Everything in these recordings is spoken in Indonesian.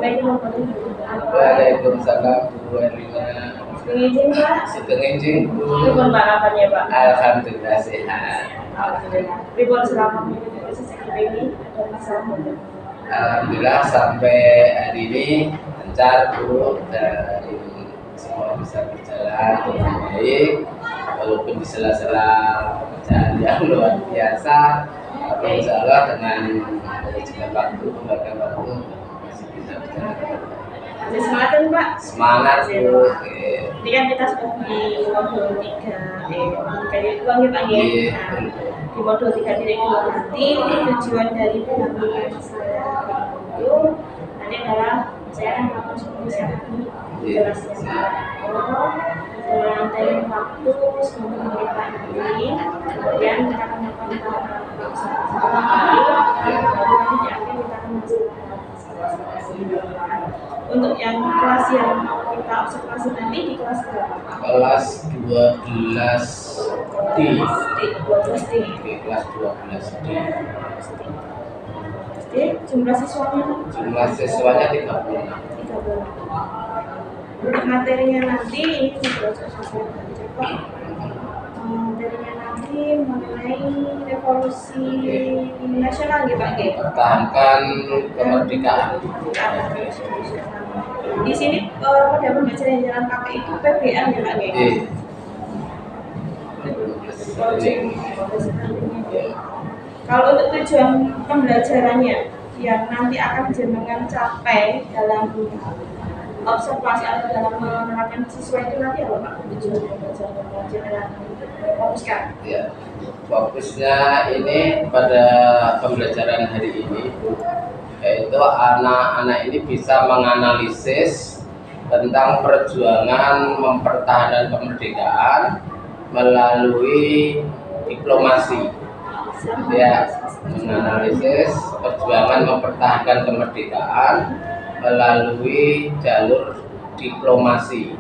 Assalamualaikum. Waalaikumsalam Bu Erlina. Sugeng Pak. Sugeng enjing Bu. Pripun Pak kabarnya Pak? Alhamdulillah sehat. Alhamdulillah. Pripun selama mengikuti sesi ini ada masalah apa? Alhamdulillah sampai hari ini lancar Bu, dan semua bisa berjalan dengan baik walaupun di sela-sela pekerjaan yang luar biasa, tapi insya Allah dengan manajemen waktu, pembagian waktu masih bisa berjalan dengan baik. Masih semangat kan Pak? Semangat Bu. Ini kan kita sudah di modul 3 kayak itu ya Pak ya. Nah, di modul 3.2 nanti tujuan dari pengambilan saya itu nanti adalah saya akan melakukan sosialisasi jelasnya dalam waktu 10 menit Pak ini, kemudian kita akan melakukan baru nanti di akhir kita akan untuk yang kelas yang kita observasi nanti di kelas berapa? Kelas 12D. 12D. Oke, kelas 12D. Jumlah siswanya? Jumlah siswanya 36. 36. Untuk materinya nanti ini sudah saya cek. Materinya nanti mengenai revolusi nasional ya Pak G. Pertahankan kemerdekaan. Di sini pada pembelajaran yang jalan pakai itu PBL ya Pak G. Kalau untuk tujuan pembelajarannya yang nanti akan jenengan capai dalam observasi atau dalam menerapkan siswa itu nanti apa Pak? Tujuan pembelajaran fokuskan? Ya, fokusnya ini pada pembelajaran hari ini, yaitu anak-anak ini bisa menganalisis tentang perjuangan mempertahankan kemerdekaan melalui diplomasi. Ya, menganalisis perjuangan mempertahankan kemerdekaan melalui jalur diplomasi.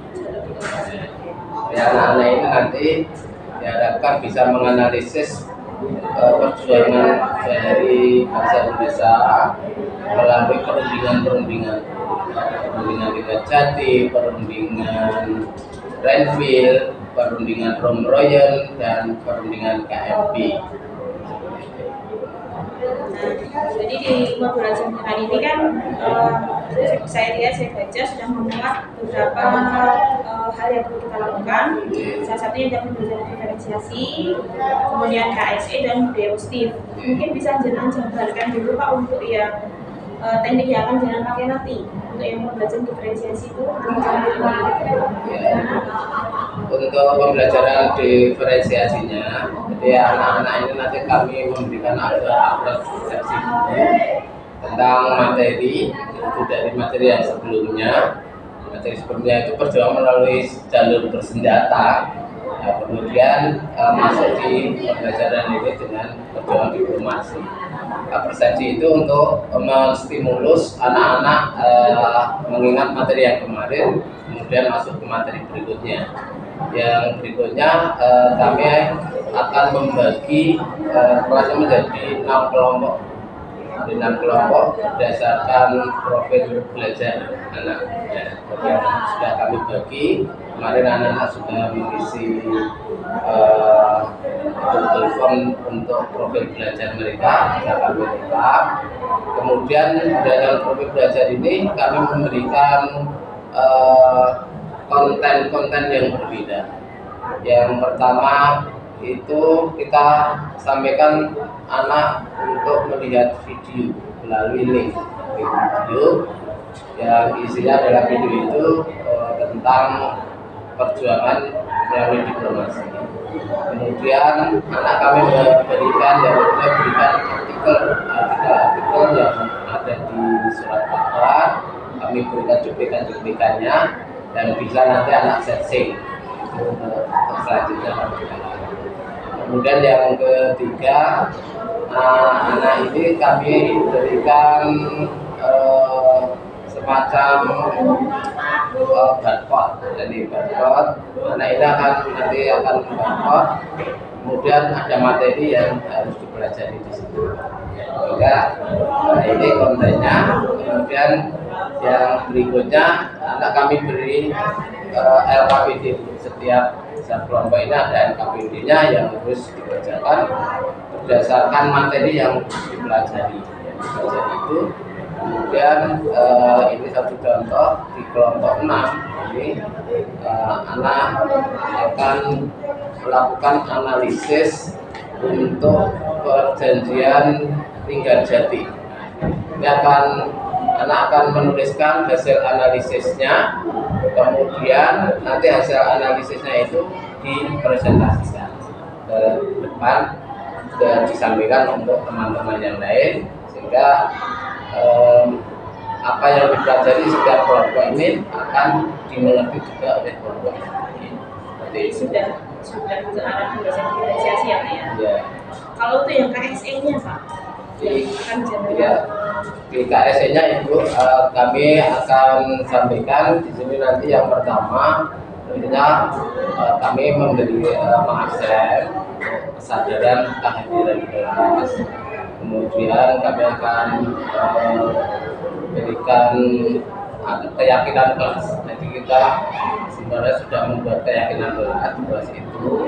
Ya, anak-anak ini nanti diharapkan bisa menganalisis perjuangan dari bangsa Indonesia melalui perundingan Liga Jati, perundingan Renville, perundingan Romroyen, dan perundingan KMP. Nah, jadi di modul ajaran ini kan saya baca sudah memuat beberapa hal yang perlu kita lakukan. Salah satunya adalah pembelajaran diferensiasi, kemudian KSE dan budaya positif. Mungkin bisa jenengan jabarkan dulu Pak untuk yang teknik yang akan jenengan pakai nanti untuk yang pembelajaran diferensiasi itu Untuk pembelajaran diferensiasinya, jadi anak-anak ini nanti kami memberikan approach tentang materi itu dari materi yang sebelumnya. Materi sebelumnya itu perjuangan melalui jalur bersenjata. Nah, kemudian masuk di pembelajaran ini dengan perjuangan diplomasi. Persepsi itu untuk menstimulus anak-anak mengingat materi yang kemarin, kemudian masuk ke materi berikutnya. Yang berikutnya kami akan membagi kelasnya menjadi 6 kelompok. Di 6 kelompok berdasarkan profil belajar anak. Ya, sudah kami bagi. Kemarin anak-anak sudah mengisi Google Form untuk profil belajar mereka, bisa kami lengkap. Kemudian dengan profil belajar ini kami memberikan konten-konten yang berbeda. Yang pertama itu kita sampaikan anak untuk melihat video melalui link video yang isinya adalah video itu tentang perjuangan melalui diplomasi. Kemudian anak kami berikan artikel yang ada di surat kabar, kami berikan cuplikan-cuplikannya dan bisa nanti anak searching untuk selanjutnya. Kemudian yang ketiga, anak ini kami berikan semacam barcode. Jadi barcode, anak ini nanti akan barcode, kemudian ada materi yang harus dipelajari di situ. Sehingga ini kontennya. Kemudian yang berikutnya anak kami beri LKPD. Setiap kelompok ini ada LKPD-nya yang harus dikerjakan berdasarkan materi yang dipelajari. Itu kemudian ini satu contoh di kelompok 6 ini anak akan melakukan analisis untuk perjanjian Linggarjati. Ini anak akan menuliskan hasil analisisnya, kemudian nanti hasil analisisnya itu dipresentasikan ke depan dan disampaikan untuk teman-teman yang lain, sehingga apa yang dipelajari setiap kelompok ini akan dimengerti juga oleh kelompok ini. Jadi sudah ke arah pembahasan diferensiasi ya Pak ya? Ya. Kalau itu yang KSE-nya Pak? Di KSE-nya Ibu kami akan sampaikan di sini nanti. Yang pertama tentunya kami memberi mengakses kesadaran kehadiran kelas. Kemudian kami akan berikan keyakinan kelas. Jadi kita sebenarnya sudah membuat keyakinan kelas itu,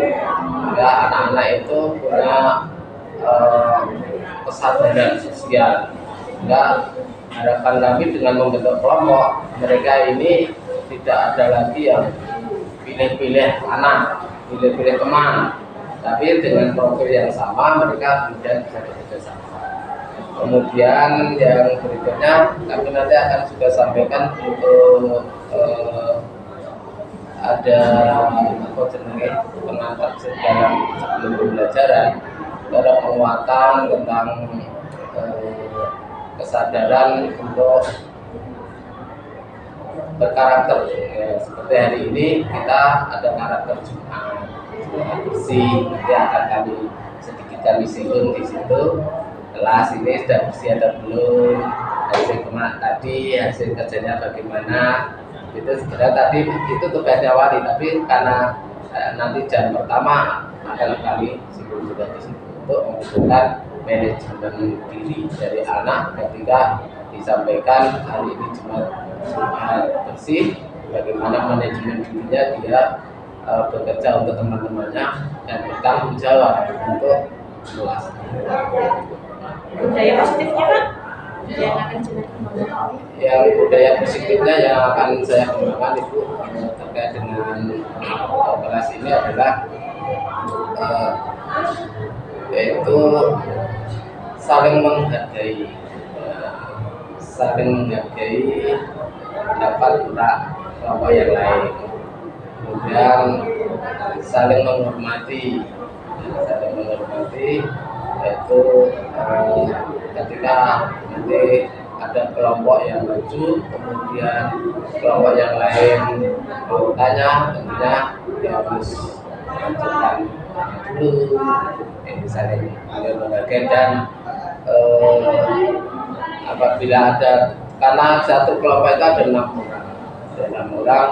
ya anak-anak itu punya kesadaran sosial. Sehingga harapan kami dengan membentuk kelompok, mereka ini tidak ada lagi yang pilih-pilih anak, pilih-pilih teman, tapi dengan profil yang sama mereka kemudian bisa bekerja sama. Kemudian yang berikutnya kami nanti akan juga sampaikan untuk ada pengantar dalam sebelum pembelajaran, ada penguatan tentang kesadaran untuk berkarakter. Ya, seperti hari ini kita ada karakter Jumat bersih, nanti akan kami singgung di situ. Kelas ini sudah bersih atau belum, hasil kerjanya bagaimana. Itu sebenarnya tadi itu tugasnya wali, tapi karena nanti jam pertama akan kami singgung juga di situ untuk mengumpulkan manajemen diri dari anak ketika disampaikan hari ini Jumat bersih, bagaimana manajemen dirinya dia bekerja untuk teman-temannya dan bertanggung jawab untuk kelas. Budaya positifnya Pak yang akan saya kembangkan. Yang budaya positifnya yang akan saya kembangkan itu terkait dengan kelas ini adalah yaitu saling menghargai pendapat kelompok yang lain, kemudian saling menghormati, yaitu ketika nanti ada kelompok yang maju, kemudian kelompok yang lain mau tanya, tentunya dia harus menunjukkan dulu, saling menghargai. Dan apabila ada, karena satu kelompok itu ada 6 orang,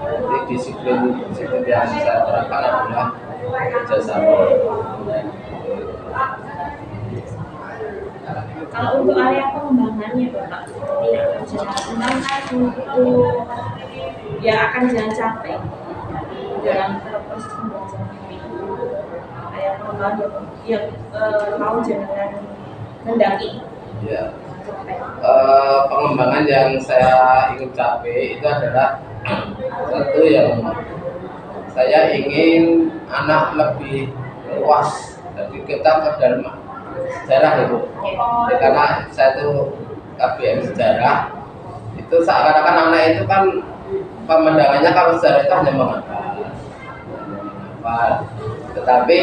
jadi disiplin yang saya terapkan adalah kerjasama. Kalau untuk area pengembangannya Bapak, seperti yang akan saya kembangkan untuk yang akan jangan sampai dalam proses pembelajaran ini, area pengembangan yang mau jangan mendaki. Ya. Pengembangan yang saya ingin capai itu adalah satu, yang saya ingin anak lebih luas. Jadi kita ke dalam sejarah itu, karena saya itu KBM sejarah, itu seakan-akan anak itu kan pemandangannya kalau sejarah itu hanya menghafal. Tetapi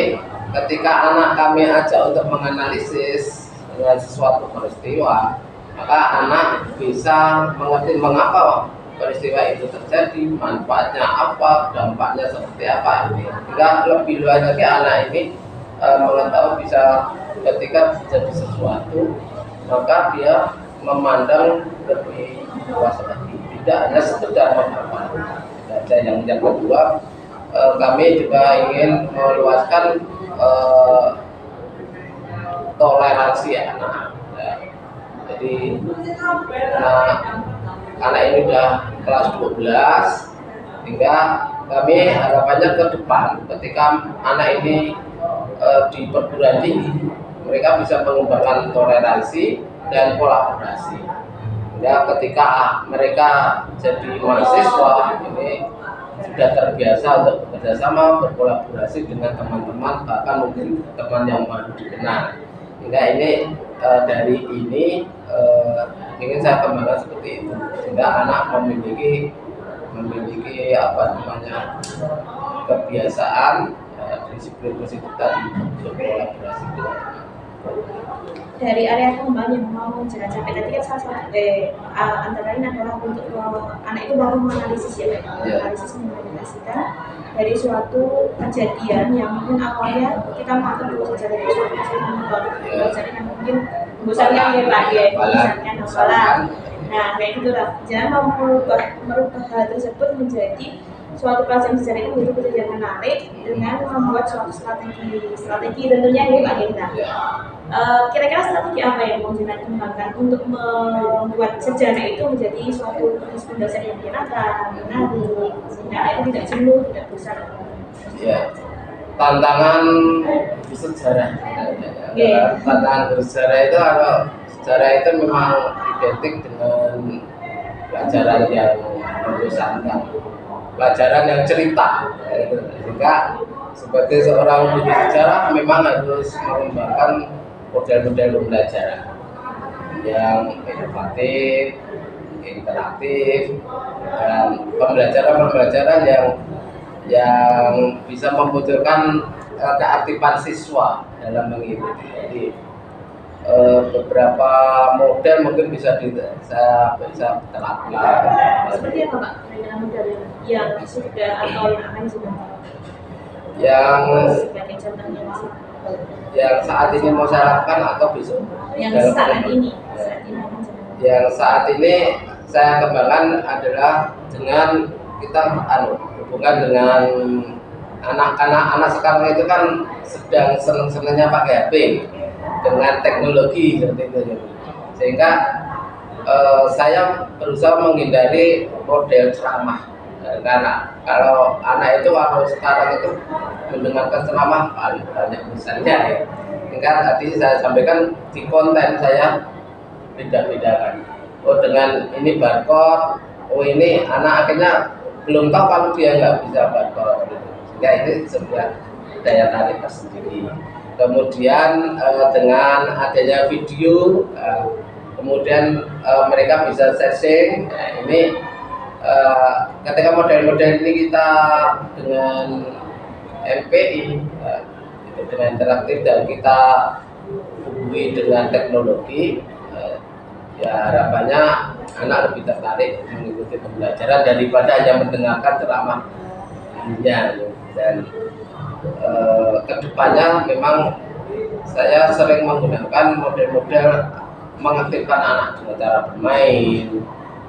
ketika anak kami ajak untuk menganalisis dengan sesuatu peristiwa, maka anak bisa mengerti mengapa peristiwa itu terjadi, manfaatnya apa, dampaknya seperti apa. Sehingga lebih luas lagi anak ini mengetahui bisa ketika terjadi sesuatu, maka dia memandang lebih luas lagi, tidak hanya sekedar menghafal saja. Yang kedua, kami juga ingin meluaskan toleransi anak. Ya. Jadi anak ini udah kelas 12, hingga kami harapannya ke depan ketika anak ini di perguruan tinggi, mereka bisa mengembangkan toleransi dan kolaborasi. Ya, ketika mereka jadi mahasiswa ini sudah terbiasa untuk bekerjasama, berkolaborasi dengan teman-teman, bahkan mungkin teman yang baru dikenal. Hingga ini dari ini ingin saya kembangkan seperti itu, sehingga anak memiliki apa namanya kebiasaan disiplin positif tadi untuk kolaborasi dengan dari area pengembangan yang mau jangan sampai tadi kan salah satu antara lain adalah untuk anak itu baru menganalisis ya, menganalisis menganalisasikan dari suatu kejadian yang mungkin awalnya kita menganggap dulu saja dari suatu kejadian yang mungkin misalnya misalnya salah. Nah kayak gitu lah, jangan mau merubah hal tersebut menjadi suatu pelajaran sejarah itu menjadi kejadian menarik dengan membuat suatu strategi tentunya ini Pak Ginta. Kira-kira strategi apa yang mau Jenat kembangkan untuk membuat sejarah itu menjadi suatu dasar yang menyenangkan, menarik, sehingga itu tidak jenuh, tidak bosan. Ya, tantangan bersejarah. Tantangan bersejarah itu kalau sejarah itu memang identik dengan pelajaran yang membosankan, pelajaran yang cerita. Sehingga sebagai seorang guru sejarah memang harus mengembangkan model-model pembelajaran yang inovatif, interaktif, dan pembelajaran yang bisa memunculkan keaktifan siswa dalam mengikuti. Jadi beberapa model mungkin bisa diterapkan. Seperti apa Pak? Model yang sudah atau yang akan sudah? Yang saat ini mau saya lakukan atau besok? Yang saat ini. Yang saat ini saya kembangkan adalah dengan kita hubungan dengan anak-anak sekarang itu kan sedang senang-senangnya pakai HP dengan teknologi seperti itu, sehingga saya berusaha menghindari model ceramah. Karena kalau anak itu waktu sekarang itu mendengarkan ceramah paling banyak misalnya ya. Hingga tadi saya sampaikan di konten saya beda-bedakan. Oh dengan ini barcode, oh ini anak akhirnya belum tahu kalau dia nggak bisa barcode. Sehingga itu sebuah daya tarik tersendiri. Kemudian dengan adanya video, kemudian mereka bisa sharing. Nah, ini ketika model-model ini kita dengan MPI itu dengan interaktif dan kita hubungi dengan teknologi, ya harapannya anak lebih tertarik mengikuti pembelajaran daripada hanya mendengarkan ceramahnya. Dan kedepannya memang saya sering menggunakan model-model mengaktifkan anak dengan cara bermain.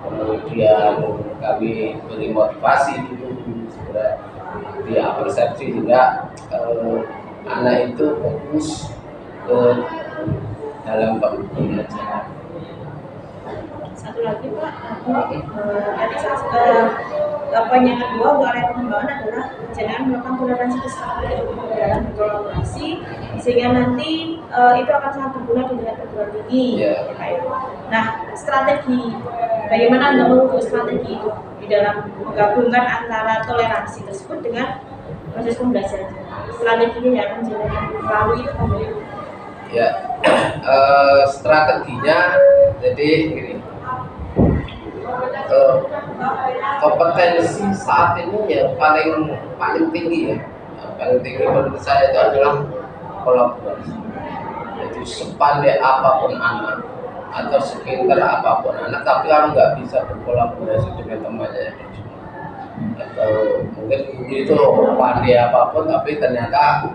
Kemudian kami beri motivasi dulu supaya dia persepsi juga anak itu fokus ke dalam pembelajaran. Satu lagi Pak, tadi yang kedua untuk area pengembangan adalah jangan melakukan toleransi kesalahan dalam berkolaborasi sehingga nanti itu akan sangat berguna di tingkat perguruan tinggi. Nah, strategi bagaimana Anda mengukur strategi itu di dalam menggabungkan antara toleransi tersebut dengan proses pembelajaran? Strateginya yang akan lalu itu bagaimana? Ya, strateginya jadi gini. Kompetensi saat ini ya paling tinggi ya, paling tinggi menurut saya itu adalah kolaborasi. Jadi sepandai apapun anak atau sepintar apapun anak, tapi kalau nggak bisa berkolaborasi dengan temannya atau mungkin guru itu pandai apapun tapi ternyata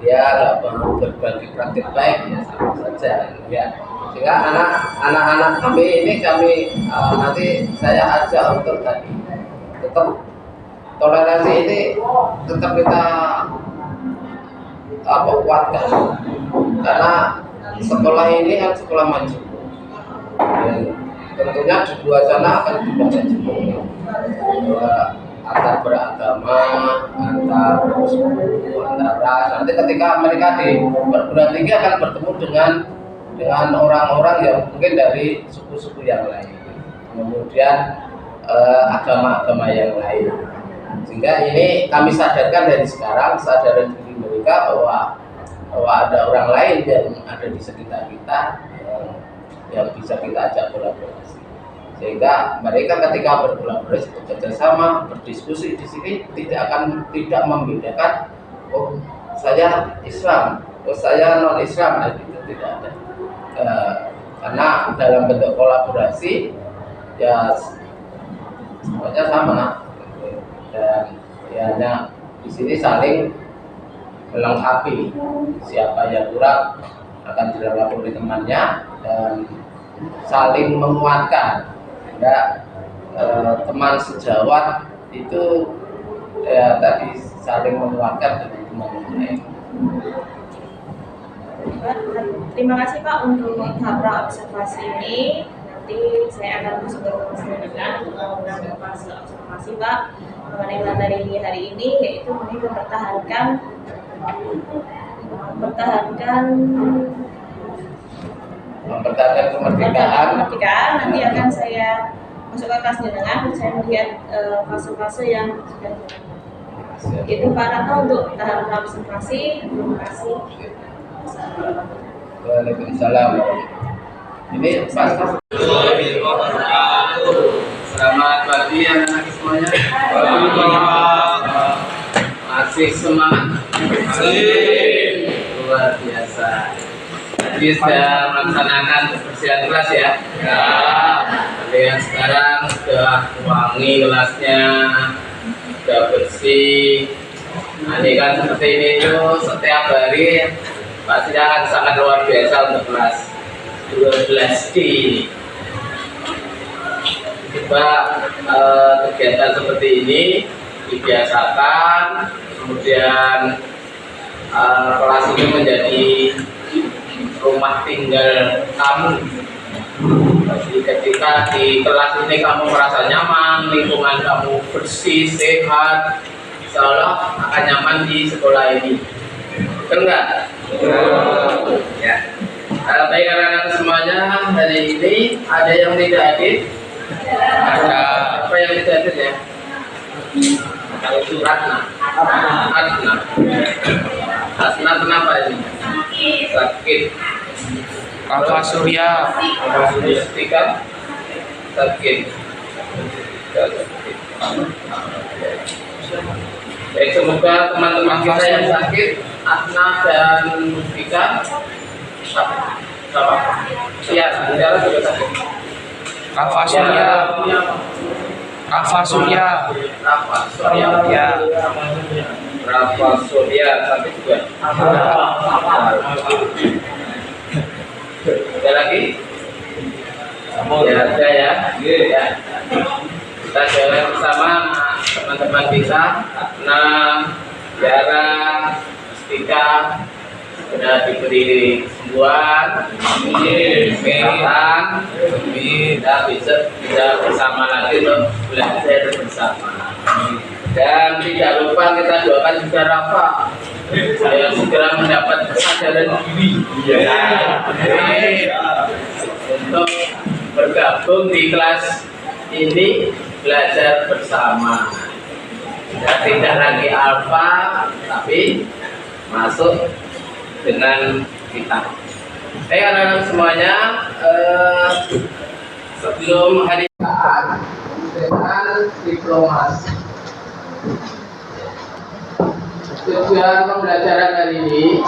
dia nggak mau berbagi praktik baik, ya sama saja ya. Sehingga anak-anak kami ini nanti saya ajak untuk tadi tetap toleransi ini tetap kita kuatkan, karena sekolah ini kan sekolah maju. Dan tentunya di luar sana akan dibaca juga antar beragama, antar suku, antar ras. Nanti ketika mereka di perguruan tinggi akan bertemu dengan orang-orang yang mungkin dari suku-suku yang lain, kemudian agama-agama yang lain. Sehingga ini kami sadarkan dari sekarang, kesadaran diri mereka bahwa ada orang lain yang ada di sekitar kita yang bisa kita ajak kolaborasi. Sehingga mereka ketika berkolaborasi, bekerja sama, berdiskusi di sini tidak membedakan, oh saya Islam, oh saya non Islam, itu tidak ada. Karena dalam bentuk kolaborasi ya semuanya sama, dan ya hanya di sini saling melengkapi. Siapa yang kurang akan dilengkapi oleh temannya dan saling menguatkan. Ya, teman sejawat itu ya tadi saling menguatkan dengan teman yang lain. Terima kasih Pak untuk tahap observasi ini. Nanti saya akan masuk ke kelas dengan menggunakan fase observasi Pak. Mengenai materi hari ini yaitu mengenai mempertahankan kemerdekaan. Nanti akan saya masuk ke kelas jenengan. Saya melihat fase-fase yang sudah itu Pak Ratno untuk tahap observasi. Terima kasih. Waalaikumsalam. Ini Pak. Selamat pagi anak-anak semuanya. Masih semangat? Luar biasa. Jadi sudah melaksanakan kebersihan kelas ya. Kalian sekarang sudah wangi kelasnya, sudah bersih. Nah, ini kan seperti ini tuh setiap hari pasti akan sangat luar biasa untuk kelas 12D ini. Coba kegiatan seperti ini dibiasakan, kemudian kelas ini menjadi rumah tinggal kamu. Jadi ketika di kelas ini kamu merasa nyaman, lingkungan kamu bersih, sehat, insya Allah akan nyaman di sekolah ini. Betul nggak? Ya. Baik anak-anak semuanya, hari ini ada yang tidak hadir? Ada apa yang tidak hadir ya? Kalau Ratna. Ratna kenapa ini? Sakit. Kakak Surya. Tika sakit. Baik, semoga teman-teman kita yang sakit, Atna dan Tika, sama. Iya, Andara juga sakit. Kakak Surya. Kakak Surya. Rafa Surya. Ya. Rafa Surya sakit juga. Ada lagi? Ya, ada ya. Ya. Kita jalan bersama teman-teman kita, Atna, Yara, Tika, sudah diberi kesembuhan, kesehatan, kita bisa bersama lagi untuk belajar bersama. Dan tidak lupa kita doakan juga Rafa yang segera mendapat kesadaran diri untuk bergabung di kelas ini, belajar bersama. Tidak lagi alfa, tapi masuk dengan kita. Anak-anak semuanya, sebelum hari dengan diplomasi. Tujuan pembelajaran hari ini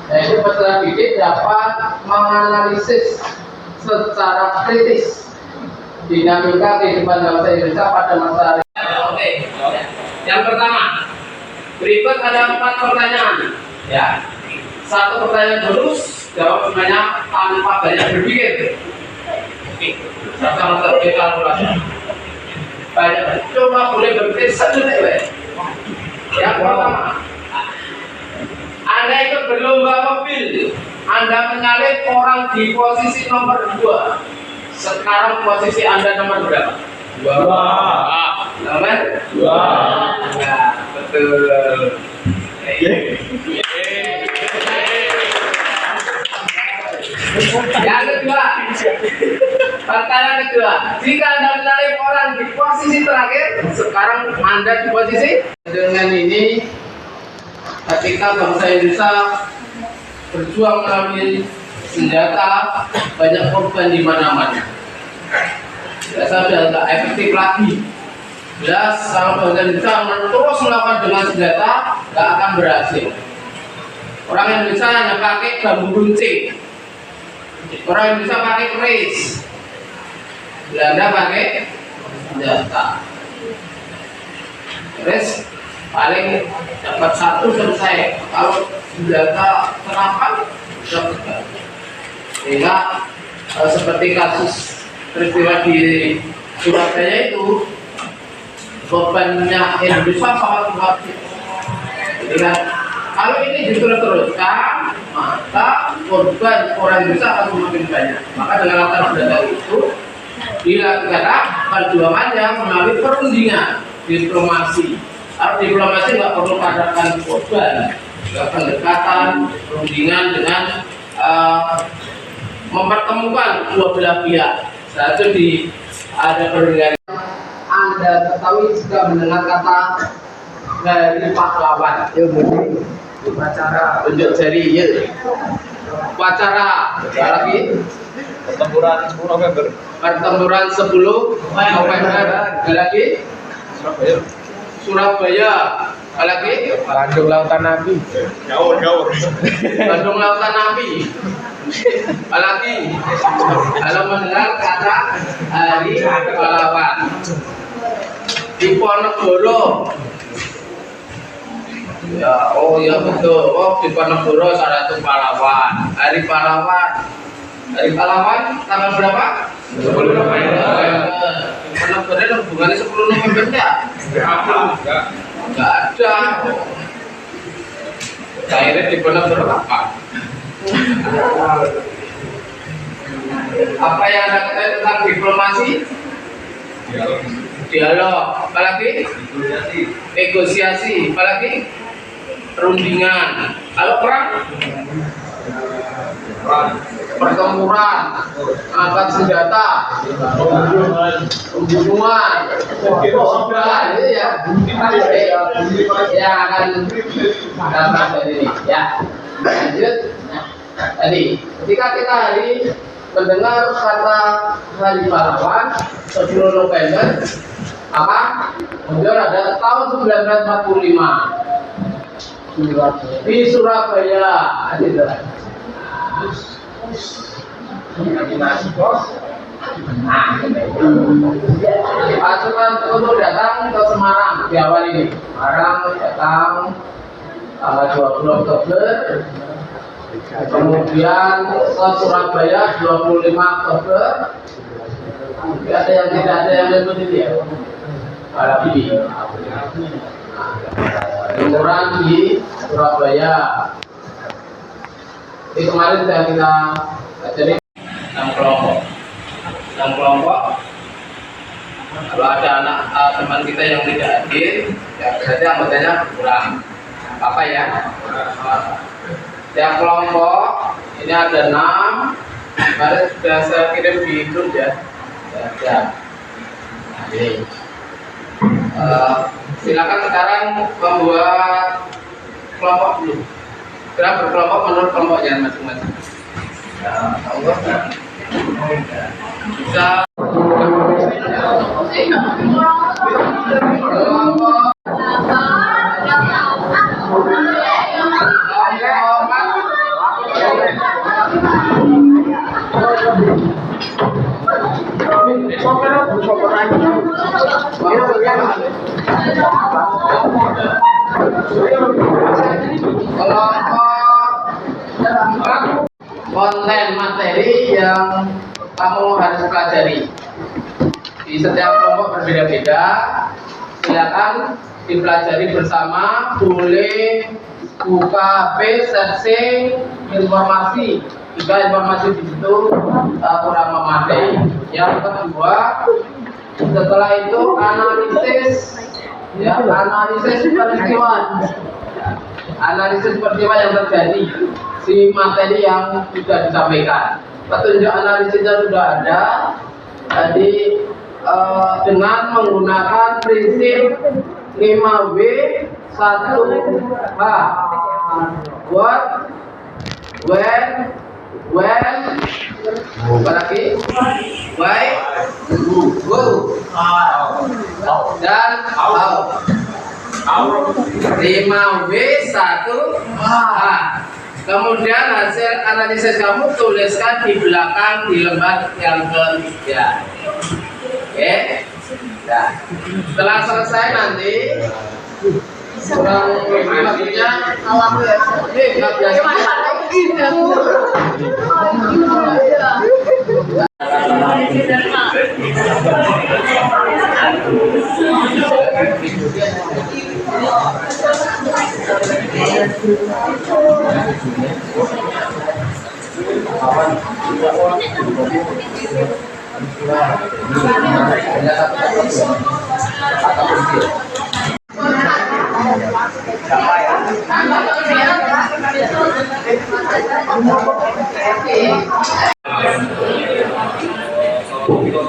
yaitu peserta didik dapat menganalisis secara kritis dinamika kehidupan bangsa Indonesia pada masa hari. Oke. Yang pertama, berikut ada 4 pertanyaan. Ya, 1 pertanyaan lurus, jawab semuanya tanpa banyak berpikir. Oke, sama-sama kita kalkulasi. Banyak, coba boleh berpikir satu detik. Yang pertama, Anda ikut berlomba mobil, Anda menyalip orang di posisi nomor 2. Sekarang posisi Anda nomor berapa? 2. Nomor 2. Nah, betul. Yang kedua, pertanyaan kedua, jika Anda menyalip orang di posisi terakhir, sekarang Anda di posisi. Dengan ini, ketika bangsa Indonesia berjuang melalui senjata, banyak korban di mana-mana. Biasa sudah tidak efektif lagi. Jelas kalau bangsa Indonesia terus melakukan dengan senjata, tidak akan berhasil. Orang Indonesia hanya pakai bambu runcing. Orang Indonesia pakai keris, Belanda pakai senjata. Keris paling dapat 1 selesai. Kalau senjata senapan, sehingga seperti kasus peristiwa di Surabaya itu, korbannya Indonesia sangat kuat. Jadi kan, kalau ini diteruskan, maka korban orang Indonesia akan semakin banyak. Maka dengan latar belakang itu dilakukan perjuangannya melalui perundingan, diplomasi. Kalau diplomasi nggak perlu adakan korban, pendekatan, perundingan dengan mempertemukan dua belah pihak. Satu ada perundingan. Anda ketahui sudah mendengar kata dari pahlawan. Upacara tunjuk jari, ya. Upacara lagi pertempuran 10 November. Pertempuran 10 November. Lagi Surabaya. Lagi Bandung Lautan Nabi. Jauh. Bandung Lautan Nabi. Lagi kalau mendengar kata hari pahlawan di Ponorogo. Ya, ya betul. Di Ponorogo salah satu pahlawan. Hari pahlawan. Hari pahlawan tanggal berapa? 10 November. Ponorogo ada hubungannya 10 November enggak? Enggak ada. Akhirnya di Ponorogo apa? Apa yang Anda ketahui tentang diplomasi? Dialog. Apalagi? Negosiasi. Apalagi? Perundingan. Kalau perang? Pertempuran, angkat senjata, pembunuhan, korban, itu ya. Yang akan datang dari ini. Ya. Lanjut. Tadi, ketika kita mendengar kata hari pahlawan 10 November, maka kemudian ada tahun 1945 di Surabaya. Pasukan untuk datang ke Semarang di awal ini. Semarang datang tanggal 20 Oktober. Kemudian ke Surabaya 25 Oktober. Ada yang tidak ada yang lebih ini ya. Lagi liburan di Surabaya. Ini kemarin sudah kita jadi 6 kelompok. Kalau ada anak teman kita yang tidak hadir, ya berarti anggotanya kurang. Apa ya? Tiap kelompok ini ada 6. Kemarin sudah saya kirim di grup ya. Ini. Silakan sekarang membuat kelompok dulu. Kira berkelompok menurut kelompoknya masing-masing. Bisa. konten materi yang kamu harus pelajari. Di setiap kelompok berbeda-beda, silakan dipelajari bersama. Boleh buka HP, searching informasi. Jika informasi di situ kurang memadai. Yang kedua, setelah itu analisis, ya, analisis peristiwa, analisis peristiwa yang terjadi, si materi yang sudah disampaikan. Petunjuk analisisnya sudah ada. Jadi dengan menggunakan prinsip 5W 1H, what, when, apa lagi? Why, who, dan how. 5W 1H. Kemudian hasil analisis kamu tuliskan di belakang di lembar yang ketiga. Oke. Nah, setelah selesai nanti kurang lebih waktunya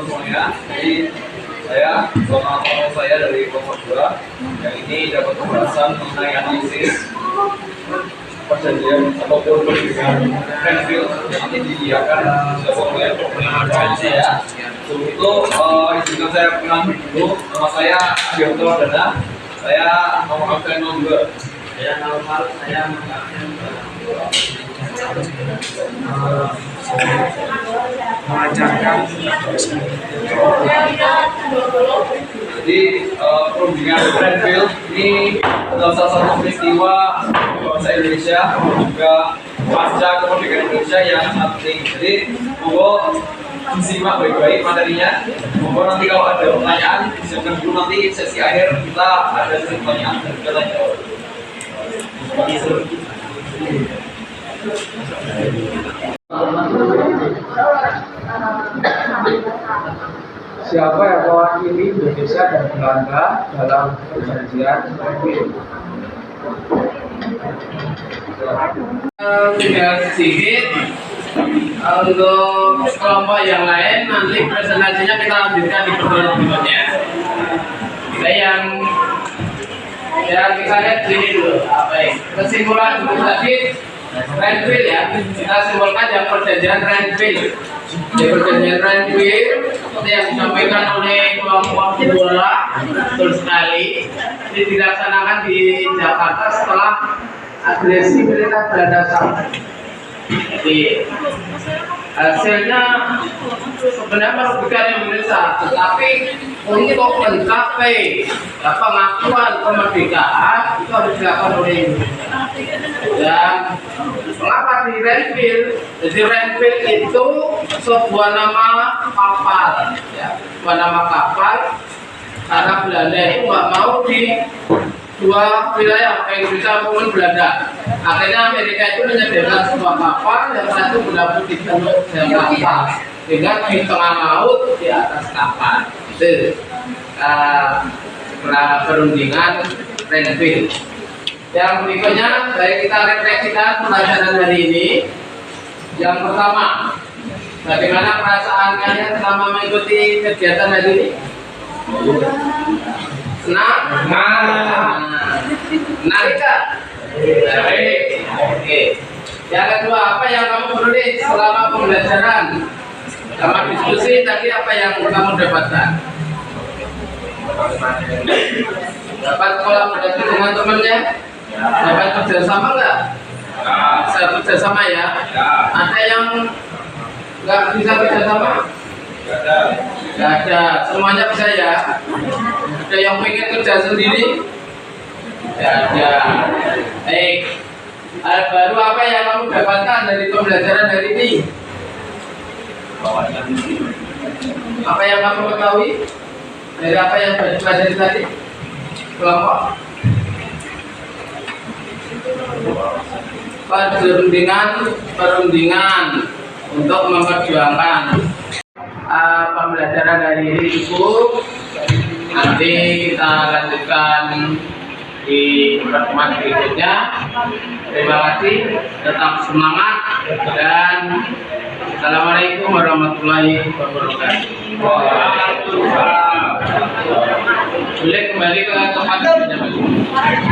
semuanya. Jadi saya dari kelompok 2 yang ini dapat pembahasan mengenai analisis perjanjian ataupun perjanjian Renville yang nanti disediakan oleh pengajar saya. Sebelum itu izinkan saya mengambil dulu. Nama saya Agioto Dana. Saya nomor absen 02. Saya nomor saya mengajarkan. Jadi perundingan Renville ini adalah salah satu peristiwa bangsa Indonesia juga pasca kemerdekaan Indonesia yang sangat penting. Jadi monggo disimak baik-baik materinya. Monggo nanti kalau ada pertanyaan disiapkan dulu, nanti sesi akhir kita ada sesi pertanyaan dan kita jawab. Siapa yang mewakili Indonesia dan Belanda dalam perjanjian Renville? Tinggal sedikit untuk kelompok yang lain, nanti presentasinya kita lanjutkan di pertemuan berikutnya. Kita lihat sini dulu. Baik, kesimpulan dulu tadi Renville ya. Kita simpulkan yang perjanjian Renville. Di perjanjian Renville seperti yang disampaikan oleh kelompok bola, betul sekali. Ini dilaksanakan di Jakarta setelah agresi militer Belanda sampai. Jadi hasilnya sebenarnya merugikan Indonesia, tetapi untuk mencapai pengakuan kemerdekaan itu harus dilakukan oleh Indonesia. Dan mengapa di Renville? Jadi Renville itu sebuah nama kapal, ya, sebuah nama kapal karena Belanda itu nggak mau di dua wilayah, Indonesia maupun Belanda. Akhirnya Amerika itu menyediakan sebuah kapal yang satu berlabuh di Teluk Jakarta dengan di tengah laut di atas kapal. Itu perundingan Renville. Yang berikutnya, dari kita refleksikan pelajaran hari ini. Yang pertama, bagaimana perasaan kalian selama mengikuti kegiatan hari ini? Senang? Menarik tak? Baik. Oke. Yang kedua, apa yang kamu peroleh selama pembelajaran? Selama diskusi tadi, apa yang kamu dapatkan? Dapat kolaborasi dengan temannya? Dapat kerjasama nggak? Bisa kerjasama ya? Ada yang nggak bisa kerjasama? Nggak ada, semuanya bisa ya? Ada yang pengen kerja sendiri? Nggak ada. Baik, Hal baru apa yang kamu dapatkan dari pembelajaran hari ini? Apa yang kamu ketahui dari apa yang dipelajari tadi? Kelompok perundingan untuk memperjuangkan. Pembelajaran hari ini cukup. Nanti kita lanjutkan di pertemuan berikutnya. Terima kasih, tetap semangat, dan assalamualaikum warahmatullahi wabarakatuh. Boleh kembali ke tempat kerja.